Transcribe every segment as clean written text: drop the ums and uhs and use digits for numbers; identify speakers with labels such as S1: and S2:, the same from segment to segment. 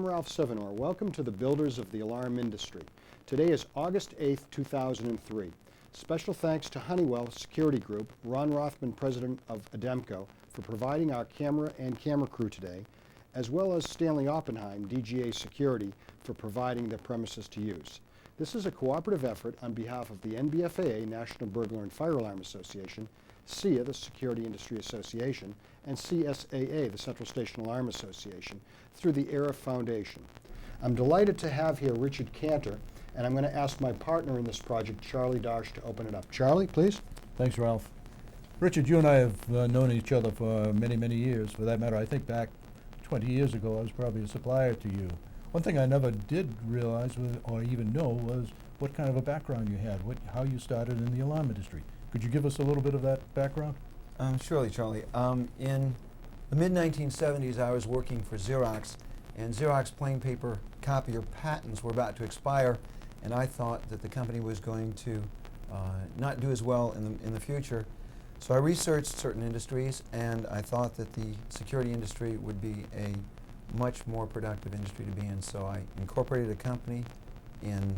S1: I'm Ralph Sevenor. Welcome to the Builders of the Alarm Industry. Today is August 8th, 2003. Special thanks to Honeywell Security Group, Ron Rothman, president of Ademco, for providing our camera and camera crew today, as well as Stanley Oppenheim, DGA Security, for providing the premises to use. This is a cooperative effort on behalf of the NBFAA, National Burglar and Fire Alarm Association, SEIA, the Security Industry Association, and CSAA, the Central Station Alarm Association, through the ERA Foundation. I'm delighted to have here Richard Cantor, and I'm going to ask my partner in this project, Charlie Darsh, to open it up. Charlie, please.
S2: Thanks, Ralph. Richard, you and I have known each other for many, many years. For that matter, I think back 20 years ago, I was probably a supplier to you. One thing I never did realize or even know was what kind of a background you had, how you started in the alarm industry. Could you give us a little bit of that background?
S3: Surely, Charlie. In the mid-1970s, I was working for Xerox, and Xerox plain paper copier patents were about to expire, and I thought that the company was going to not do as well in the future. So I researched certain industries, and I thought that the security industry would be a much more productive industry to be in. So I incorporated a company in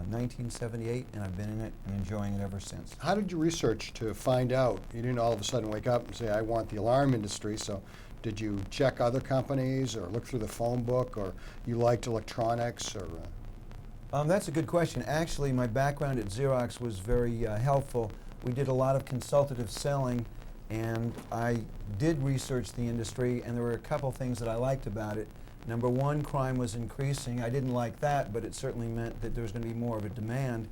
S3: 1978, and I've been in it and enjoying it ever since.
S1: How did you research to find out? You didn't all of a sudden wake up and say, I want the alarm industry, so did you check other companies or look through the phone book, or you liked electronics? Or
S3: That's a good question. Actually, my background at Xerox was very helpful. We did a lot of consultative selling, and I did research the industry, and there were a couple things that I liked about it. Number one, crime was increasing. I didn't like that, but it certainly meant that there was going to be more of a demand.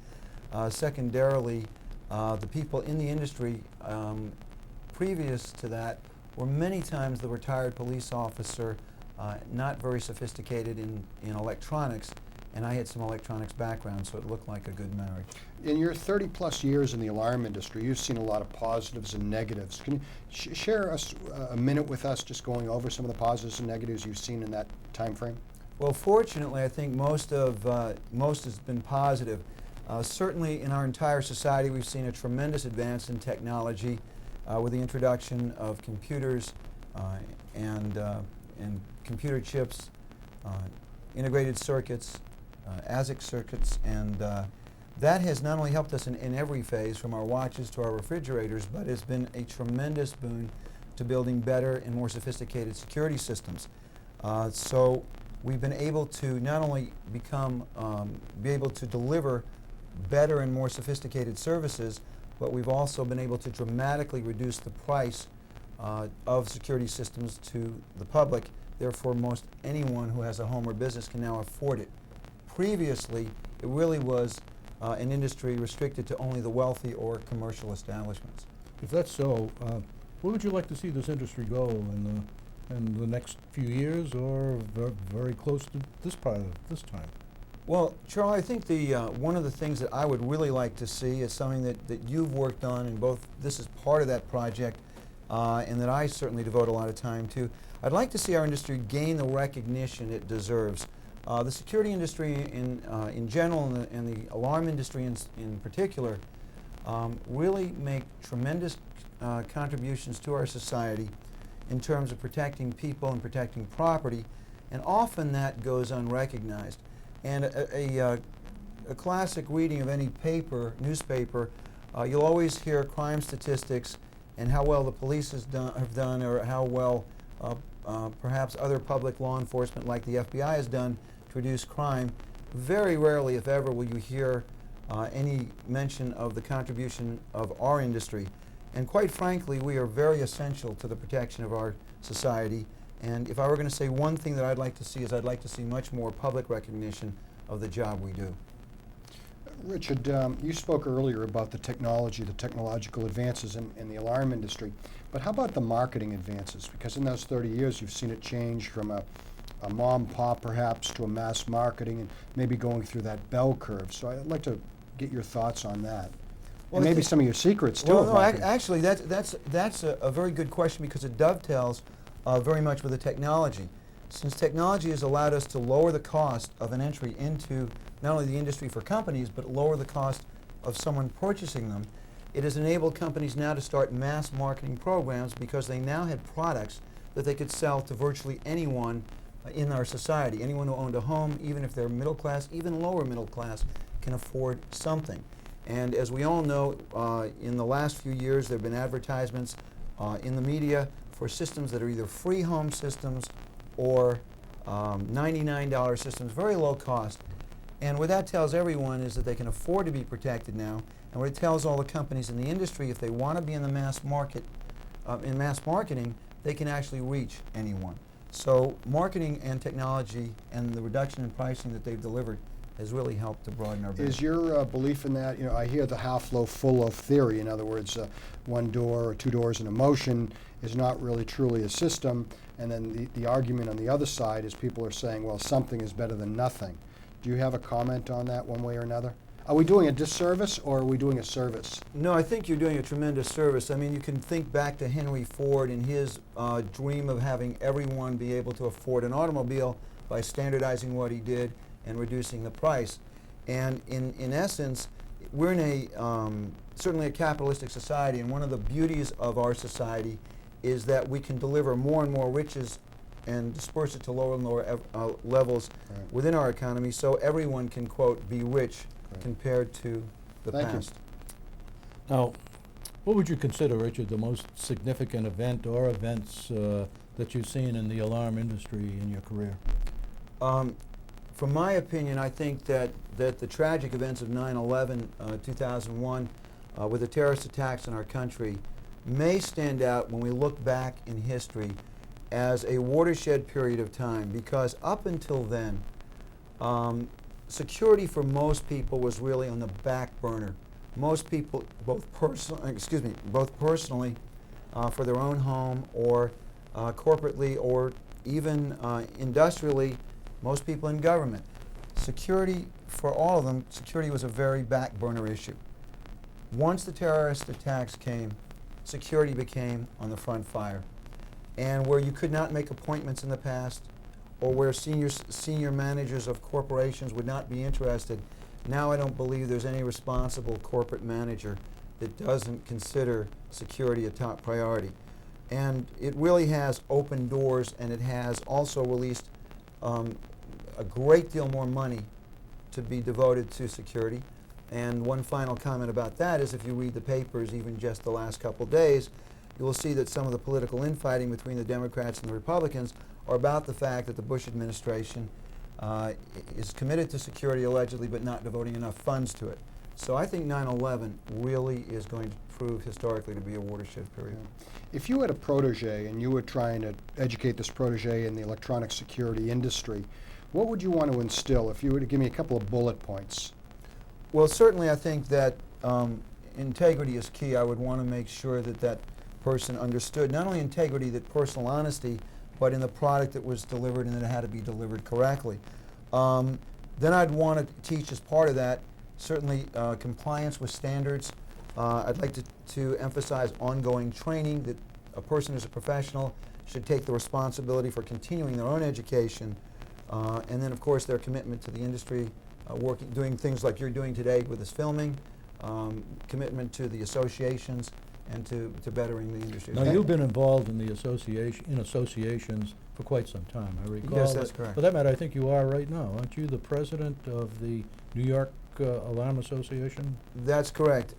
S3: Secondarily, the people in the industry previous to that were many times the retired police officer, not very sophisticated in electronics, and I had some electronics background, so it looked like a good marriage.
S1: in your 30-plus years in the alarm industry, you've seen a lot of positives and negatives. Can you share a minute with us just going over some of the positives and negatives you've seen in that time frame?
S3: Well, fortunately, I think most has been positive. Certainly in our entire society, we've seen a tremendous advance in technology with the introduction of computers and computer chips, integrated circuits, ASIC circuits, and that has not only helped us in every phase, from our watches to our refrigerators, but it's been a tremendous boon to building better and more sophisticated security systems. So we've been able to not only be able to deliver better and more sophisticated services, but we've also been able to dramatically reduce the price of security systems to the public. Therefore, most anyone who has a home or business can now afford it. Previously, it really was an industry restricted to only the wealthy or commercial establishments.
S2: If that's so, where would you like to see this industry go in the next few years, or very close to this time?
S3: Well, Charlie, I think one of the things that I would really like to see is something that you've worked on, and this is part of that project, and that I certainly devote a lot of time to. I'd like to see our industry gain the recognition it deserves. The security industry in general, and the alarm industry in particular, really make tremendous contributions to our society in terms of protecting people and protecting property, and often that goes unrecognized. And a classic reading of any newspaper, you'll always hear crime statistics and how well the police have done, or how well perhaps other public law enforcement like the FBI has done to reduce crime. Very rarely, if ever, will you hear any mention of the contribution of our industry. And quite frankly, we are very essential to the protection of our society. And if I were going to say one thing that I'd like to see, is I'd like to see much more public recognition of the job we do.
S1: Richard, you spoke earlier about the technological advances in the alarm industry, but how about the marketing advances? Because in those 30 years, you've seen it change from a mom pop perhaps to a mass marketing, and maybe going through that bell curve. So I'd like to get your thoughts on that. Well, and maybe some of your secrets too.
S3: Well, no, actually, that's a very good question, because it dovetails very much with the technology. Since technology has allowed us to lower the cost of an entry into not only the industry for companies, but lower the cost of someone purchasing them, it has enabled companies now to start mass marketing programs, because they now had products that they could sell to virtually anyone in our society. Anyone who owned a home, even if they're middle class, even lower middle class, can afford something. And as we all know, in the last few years there have been advertisements in the media for systems that are either free home systems or $99 systems, very low cost. And what that tells everyone is that they can afford to be protected now. And what it tells all the companies in the industry, if they want to be in the mass market, in mass marketing, they can actually reach anyone. So marketing and technology and the reduction in pricing that they've delivered has really helped to broaden our base.
S1: Is your belief in that, I hear the half-loaf, full-loaf theory. In other words, one door or two doors in a motion is not really truly a system. And then the argument on the other side is people are saying, well, something is better than nothing. Do you have a comment on that one way or another? Are we doing a disservice or are we doing a service?
S3: No, I think you're doing a tremendous service. I mean, you can think back to Henry Ford and his dream of having everyone be able to afford an automobile by standardizing what he did and reducing the price. And in essence, we're in certainly a capitalistic society, and one of the beauties of our society is that we can deliver more and more riches and disperse it to lower and lower levels within our economy, so everyone can, quote, be rich compared to the past.
S2: Now, what would you consider, Richard, the most significant event or events that you've seen in the alarm industry in your career?
S3: From my opinion, I think that the tragic events of 9/11, 2001, with the terrorist attacks in our country, may stand out when we look back in history as a watershed period of time, because up until then, security for most people was really on the back burner. Most people, both personally, for their own home, or corporately, or even industrially, most people in government. Security, for all of them, security was a very back burner issue. Once the terrorist attacks came, security became on the front fire. And where you could not make appointments in the past, or where senior managers of corporations would not be interested, now I don't believe there's any responsible corporate manager that doesn't consider security a top priority. And it really has opened doors, and it has also released a great deal more money to be devoted to security. And one final comment about that is, if you read the papers even just the last couple days, you will see that some of the political infighting between the Democrats and the Republicans are about the fact that the Bush administration is committed to security allegedly, but not devoting enough funds to it. So I think 9/11 really is going to prove historically to be a watershed period.
S1: If you had a protege and you were trying to educate this protege in the electronic security industry, what would you want to instill if you were to give me a couple of bullet points?
S3: Well, certainly I think that integrity is key. I would want to make sure that that person understood not only integrity, that personal honesty, but in the product that was delivered, and that it had to be delivered correctly. Then I'd want to teach, as part of that, certainly compliance with standards. I'd like to emphasize ongoing training, that a person who's a professional should take the responsibility for continuing their own education, and then of course their commitment to the industry, doing things like you're doing today with this filming, commitment to the associations, and to bettering the industry.
S2: Now, you've been involved in the associations for quite some time, I recall.
S3: Yes, that's correct.
S2: For that matter, I think you are right now. Aren't you the president of the New York Alarm Association?
S3: That's correct.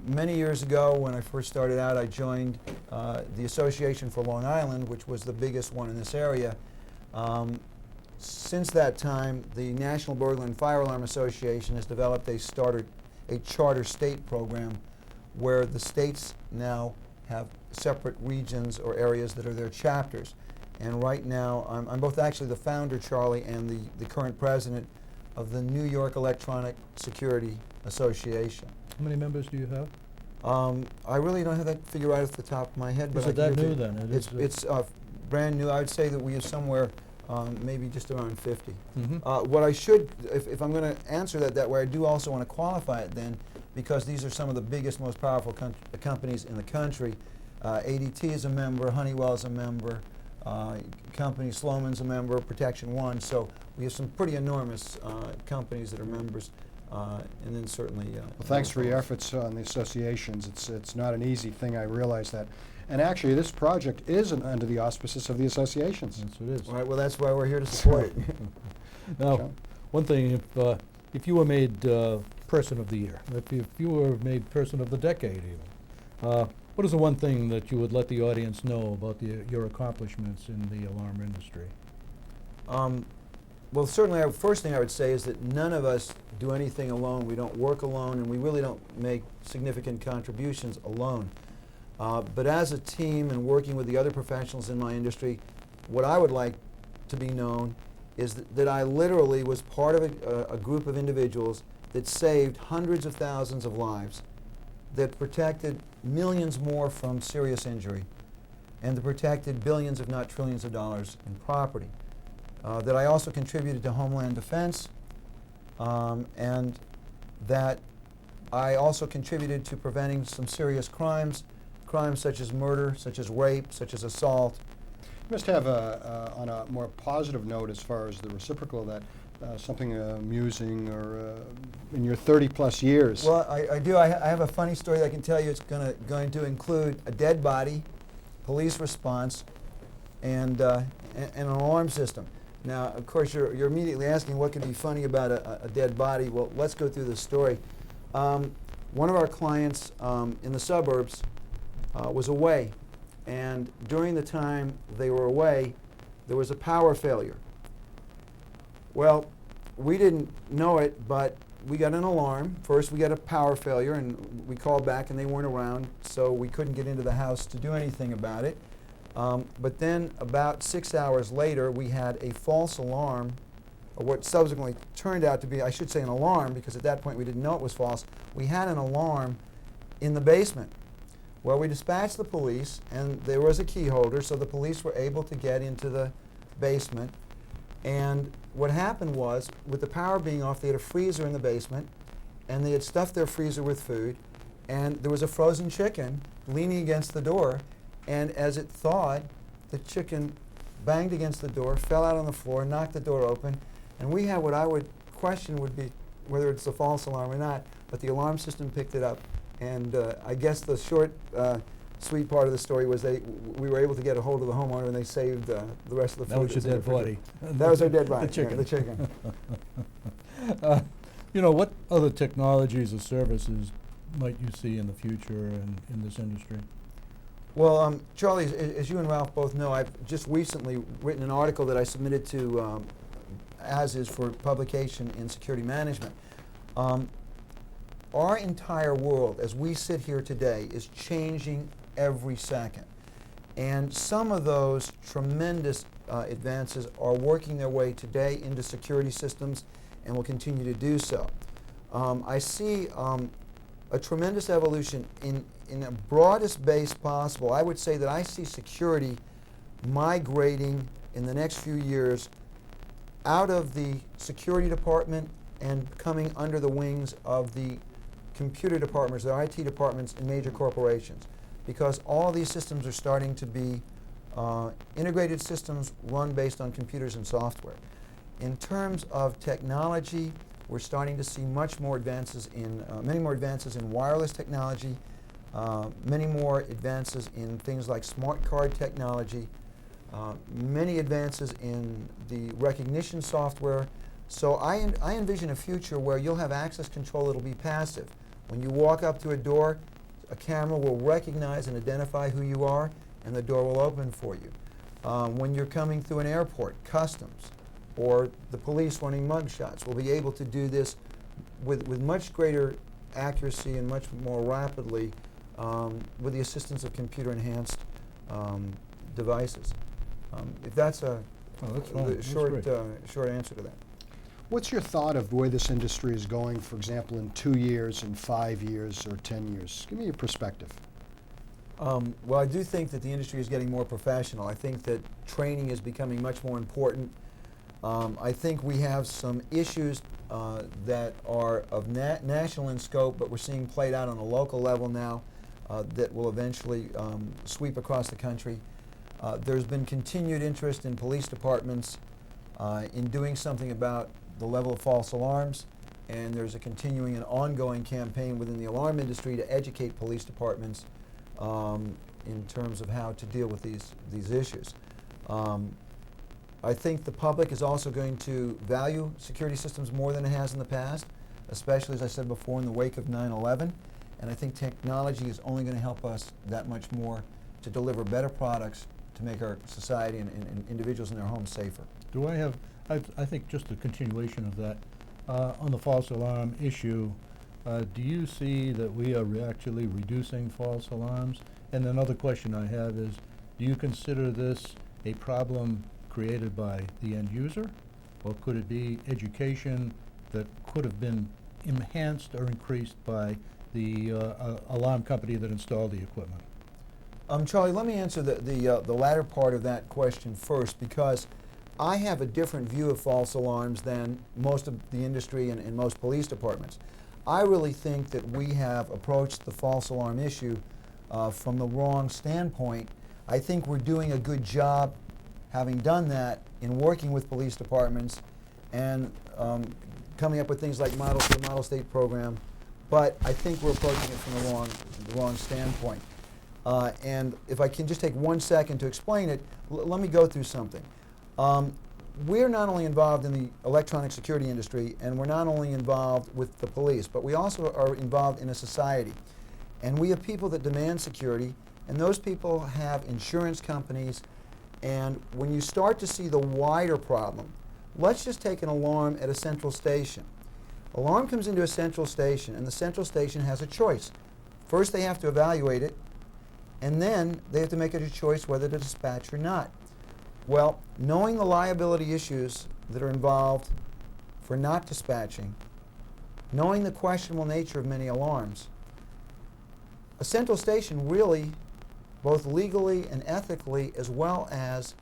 S3: Many years ago, when I first started out, I joined the Association for Long Island, which was the biggest one in this area. Since that time, the National Burglar and Fire Alarm Association has developed a charter state program, where the states now have separate regions or areas that are their chapters. And right now, I'm both actually the founder, Charlie, and the current president of the New York Electronic Security Association.
S2: How many members do you have?
S3: I really don't have that figure right off the top of my head.
S2: Is
S3: but
S2: it that new then?
S3: It's brand new. I would say that we have somewhere maybe just around 50.
S2: Mm-hmm.
S3: What I should, if I'm going to answer that way, I do also want to qualify it then, because these are some of the biggest, most powerful companies in the country. ADT is a member, Honeywell is a member, company Sloman's a member, Protection One. So we have some pretty enormous companies that are members. and then certainly.
S1: Well, thanks for your efforts on the associations. It's not an easy thing, I realize that. And actually, this project is under the auspices of the associations.
S2: Yes, it is.
S3: All right, well, that's why we're here to support it.
S2: Now,
S1: John?
S2: one thing, if you were made Person of the Year, if you were made Person of the Decade even, what is the one thing that you would let the audience know about your accomplishments in the alarm industry?
S3: Well, certainly, first thing I would say is that none of us do anything alone. We don't work alone, and we really don't make significant contributions alone. But as a team and working with the other professionals in my industry, what I would like to be known is that I literally was part of a group of individuals that saved hundreds of thousands of lives, that protected millions more from serious injury, and that protected billions, if not trillions of dollars in property. That I also contributed to Homeland Defense, and that I also contributed to preventing some serious crimes such as murder, such as rape, such as assault.
S1: You must have, on a more positive note as far as the reciprocal of that, something amusing or in your 30-plus years.
S3: Well, I do. I have a funny story that I can tell you. It's going to include a dead body, police response, and an alarm system. Now, of course, you're immediately asking what could be funny about a dead body. Well, let's go through the story. One of our clients in the suburbs was away, and during the time they were away, there was a power failure. Well, we didn't know it, but we got an alarm. First, we got a power failure, and we called back, and they weren't around, so we couldn't get into the house to do anything about it. But then, about 6 hours later, we had a false alarm, or what subsequently turned out to be, I should say, an alarm, because at that point we didn't know it was false. We had an alarm in the basement. Well, we dispatched the police, and there was a key holder, so the police were able to get into the basement. And what happened was, with the power being off, they had a freezer in the basement, and they had stuffed their freezer with food, and there was a frozen chicken leaning against the door, and as it thawed, the chicken banged against the door, fell out on the floor, knocked the door open, and we had what I would question would be whether it's a false alarm or not, but the alarm system picked it up. And I guess the short, sweet part of the story was we were able to get a hold of the homeowner, and they saved the rest of the food.
S2: That was your dead body.
S3: That was our dead body.
S2: The chicken.
S3: Yeah, the chicken.
S2: You know, what other technologies or services might you see in the future in this industry?
S3: Well, Charlie, as you and Ralph both know, I've just recently written an article that I submitted to as is for publication in Security Management. Our entire world, as we sit here today, is changing every second. And some of those tremendous advances are working their way today into security systems and will continue to do so. I see a tremendous evolution in the broadest base possible. I would say that I see security migrating in the next few years out of the security department and coming under the wings of the computer departments, the IT departments in major corporations, because all these systems are starting to be integrated systems run based on computers and software. In terms of technology, we're starting to see much more advances in, many more advances in wireless technology, many more advances in things like smart card technology, many advances in the recognition software. So I envision a future where you'll have access control that'll be passive. When you walk up to a door, a camera will recognize and identify who you are, and the door will open for you. When you're coming through an airport, customs, or the police running mugshots will be able to do this with much greater accuracy and much more rapidly with the assistance of computer-enhanced devices. If that's a short answer to that.
S1: What's your thought of the way this industry is going, for example, in 2 years, in 5 years, or 10 years? Give me your perspective.
S3: Well, I do think that the industry is getting more professional. I think that training is becoming much more important. I think we have some issues that are of national in scope, but we're seeing played out on a local level now that will eventually sweep across the country. There's been continued interest in police departments in doing something about the level of false alarms. and there's a continuing and ongoing campaign within the alarm industry to educate police departments in terms of how to deal with these issues. I think the public is also going to value security systems more than it has in the past, especially, as I said before, in the wake of 9/11. And I think technology is only going to help us that much more to deliver better products to make our society and individuals in their homes safer.
S2: Do I have, I think just a continuation of that, on the false alarm issue, do you see that we are actually reducing false alarms? And another question I have is, do you consider this a problem created by the end user, or could it be education that could have been enhanced or increased by the alarm company that installed the equipment?
S3: Charlie, let me answer the latter part of that question first, because I have a different view of false alarms than most of the industry and most police departments. I really think that we have approached the false alarm issue from the wrong standpoint. I think we're doing a good job, having done that, in working with police departments and coming up with things like model state program, but I think we're approaching it from the wrong standpoint. And if I can just take 1 second to explain it, let me go through something. We're not only involved in the electronic security industry, and we're not only involved with the police, but we also are involved in a society. And we have people that demand security, and those people have insurance companies. And when you start to see the wider problem, let's just take an alarm at a central station. Alarm comes into a central station, and the central station has a choice. First, they have to evaluate it, and then they have to make a choice whether to dispatch or not. Well, knowing the liability issues that are involved for not dispatching, knowing the questionable nature of many alarms, a central station really, both legally and ethically, as well as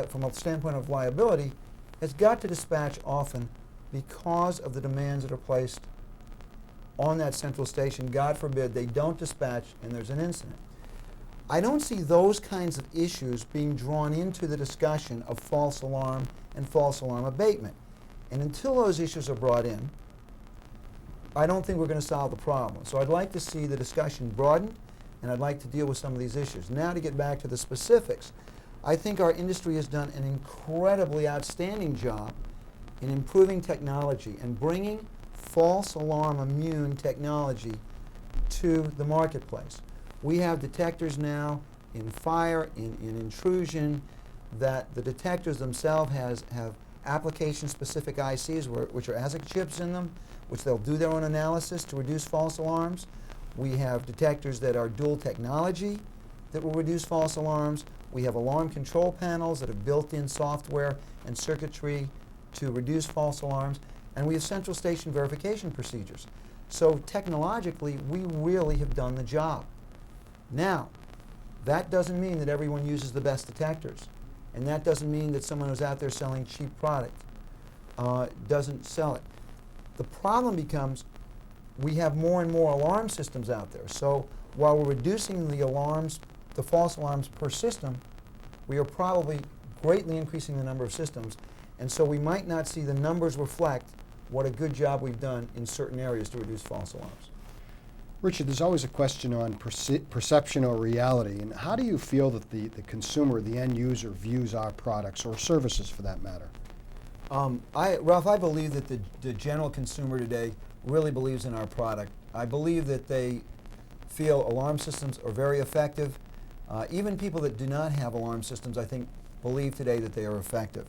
S3: from a standpoint of liability, has got to dispatch often because of the demands that are placed on that central station. God forbid they don't dispatch and there's an incident. I don't see those kinds of issues being drawn into the discussion of false alarm and false alarm abatement. And until those issues are brought in, I don't think we're going to solve the problem. So I'd like to see the discussion broaden, and I'd like to deal with some of these issues. Now, to get back to the specifics, I think our industry has done an incredibly outstanding job in improving technology and bringing false alarm immune technology to the marketplace. We have detectors now in fire, in intrusion, that the detectors themselves have application-specific ICs which are ASIC chips in them, which they'll do their own analysis to reduce false alarms. We have detectors that are dual technology that will reduce false alarms. We have alarm control panels that have built-in software and circuitry to reduce false alarms. And we have central station verification procedures. So technologically, we really have done the job. Now, that doesn't mean that everyone uses the best detectors. And that doesn't mean that someone who's out there selling cheap product doesn't sell it. The problem becomes we have more and more alarm systems out there. So while we're reducing the alarms, the false alarms per system, we are probably greatly increasing the number of systems. And so we might not see the numbers reflect what a good job we've done in certain areas to reduce false alarms.
S1: Richard, there's always a question on perception or reality, and how do you feel that the consumer, the end user, views our products or services for that matter?
S3: Ralph, I believe that the general consumer today really believes in our product. I believe that they feel alarm systems are very effective. Even people that do not have alarm systems, I think, believe today that they are effective.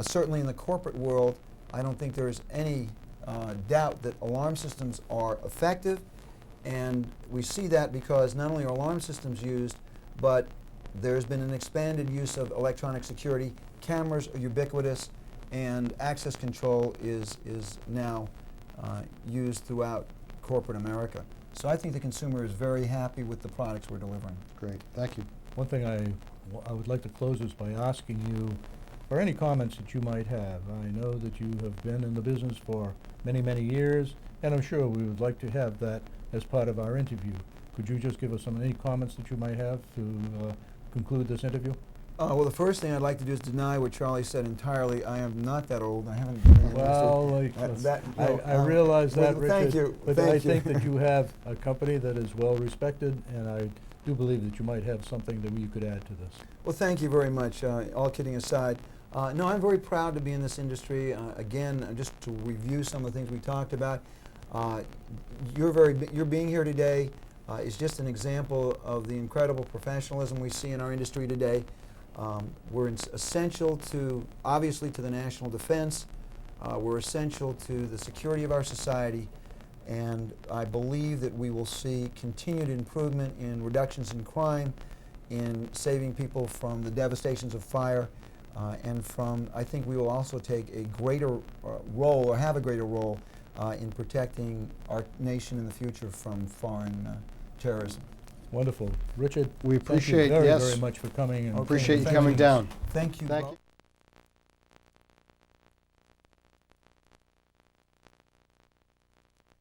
S3: Certainly in the corporate world, I don't think there's any doubt that alarm systems are effective. And we see that because not only are alarm systems used, but there's been an expanded use of electronic security. Cameras are ubiquitous, and access control is now used throughout corporate America. So I think the consumer is very happy with the products we're delivering.
S1: Great, thank you.
S2: One thing I would like to close is by asking you for any comments that you might have. I know that you have been in the business for many, many years, and I'm sure we would like to have that as part of our interview. Could you just give us any comments that you might have to conclude this interview?
S3: Well, the first thing I'd like to do is deny what Charlie said entirely. I am not that old. I haven't been in the
S2: Well,
S3: industry.
S2: I realize that,
S3: well,
S2: Richard.
S3: thank you.
S2: But
S3: Thank
S2: I
S3: you.
S2: think that you have a company that is well respected, and I do believe that you might have something that you could add to this.
S3: Well, thank you very much. All kidding aside, no, I'm very proud to be in this industry. Again, just to review some of the things we talked about, your being here today is just an example of the incredible professionalism we see in our industry today. We're essential to, obviously, to the national defense. We're essential to the security of our society, and I believe that we will see continued improvement in reductions in crime, in saving people from the devastations of fire, and I think we will also take a greater role, or have a greater role, in protecting our nation in the future from foreign terrorism.
S2: Wonderful. Richard,
S1: We
S2: thank you
S1: appreciate,
S2: very,
S1: yes.
S2: very much for coming. And
S1: Appreciate you
S3: thank
S1: coming
S3: you.
S1: down.
S3: Thank you.
S1: Thank you.